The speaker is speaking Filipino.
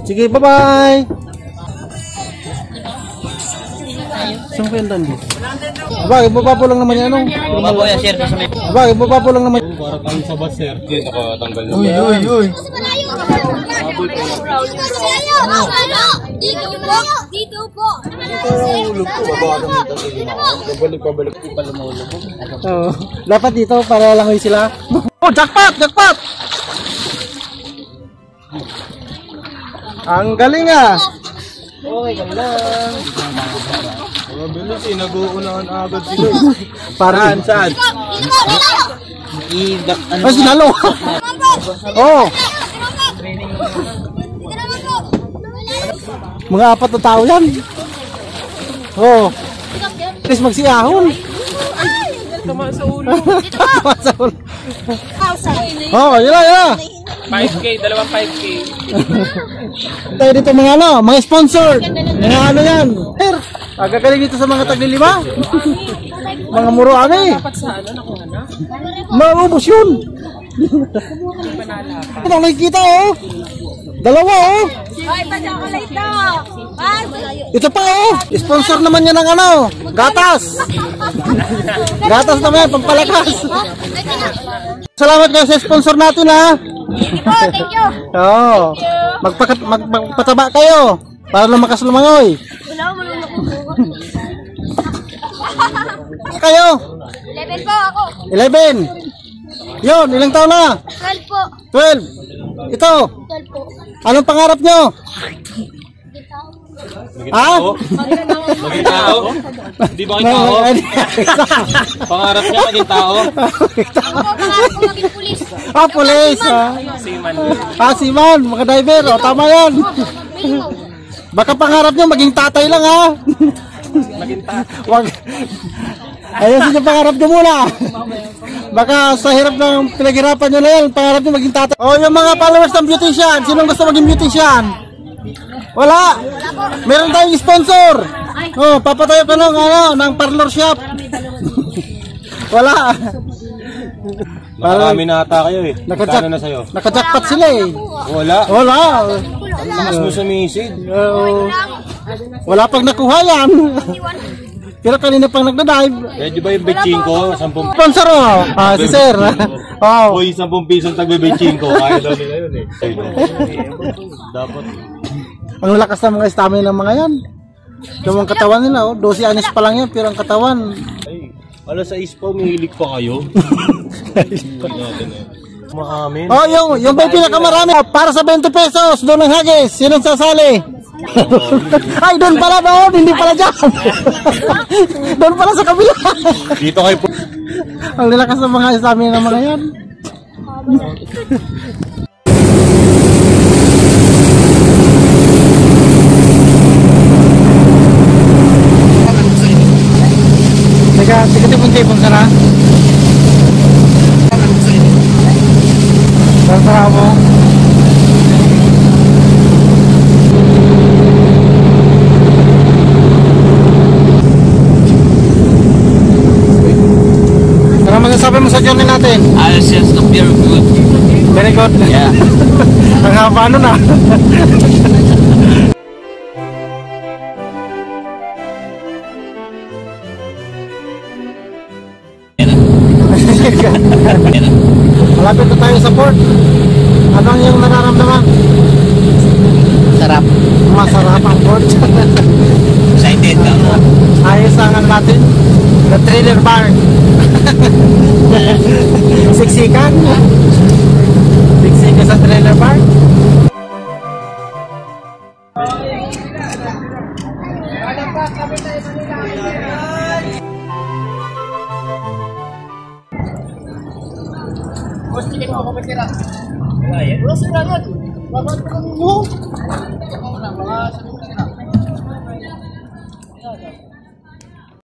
Sige, bye-bye. Saan ko yung dandi? Aba, ibaba po lang naman yan, ano? Ibaba po yan, sir. Aba, ibaba po lang naman. Para tayo sa bus, sir. Hindi, nakatanggal na. Uy. Dito po. Pabalik po pala maulog po. Oo. Dapat dito para langoy sila. Oh, jackpot! Jackpot! Ang galing ah! Okay ka lang. Mabilis eh, nag-uunahan agad sila. Paraan Saan? Ay, sinalo! Oo! Mga 4 na tao yan. Oo. Please magsiyahon. Tama sa ulo. Tama sa ulo. Oo, yun na. 5K, dalawang 5K. Tayo dito mga ano, mga sponsor. Mga ano yan. Sir, agagaling dito sa mga taglilima. Mga muro ami. Dapat sa ano, nakuha na? Maubos yun. Ito nakikita oh. Dalawa oh. Ay, pa chocolate na. Ito pa oh. Sponsor naman yan ng ano, gatas. Gatas naman, pampalakas. Salamat kayo sa sponsor natin ha. Thank you. Oo. Magpataba kayo para lumakas lumangoy. Wala mo lang Kayo? 11 po ako. 11. Yun, ilang taon na? 12 po. 12. Ito. 12 po. Anong pangarap nyo? Ha? Maging tao? Hindi ba kayo tao? Pangarap niya maging tao? Ako po, pangarap ko maging pulis. Ah, pulis. Seaman. Seaman, mga diver. O, tama yan. Baka pangarap nyo maging tatay lang ha. Maging tao. Wag. Ayusin yung pangarap nyo muna. Baka sa hirap ng pinaghirapan nyo na yan, pangarap nyo maging tatay. O, yung mga followers ng beautician, sinong gusto maging beautician? Wala. Meron tayong sponsor. Oh, papatayo ka ng parlor shop. Wala. Nakarami na ata kayo eh. Kano na sa'yo? Nakajackpot sila eh. Wala. Ang lakas mo sumisid. Wala pang nakuha yan. Pero kanina pang nagda-dive. Pwede ba yung betching ko? 10 Sponsor oh. Si sir. Oh. Uy, 10 pisong tagbe-betching ko. Kaya daw nila yun eh. Dapat. Ang lakas ng mga stamina ng mga yan. Yung mga katawan nila, 12 anos pa lang yan, pero ang katawan. Ay, alas 6 pa, umihilig pa kayo. Maamin. Oh, yung ba yung pinakamarami? Para sa 20 pesos, doon ang hagis. Sinong sasali? Ay, doon pala doon, hindi pala dyan. Doon pala sa kabila. Dito kayo po. Ang lalakas ng mga stamina ng mga yan. Tiga pun tipong sana. Terserah mo. Ano masasabi mo sa journey natin? Ayos yan, very good. Very good. Yeah. Ang haba ano na. Malapit na tayo sa port. Anong yung nararamdaman? Sarap. Masarap ang port. Excited ka mo. Ayos ang ano natin. The trailer bar. Siksikan. Siksikan sa trailer bar. Wala sila yan. Bakit mo?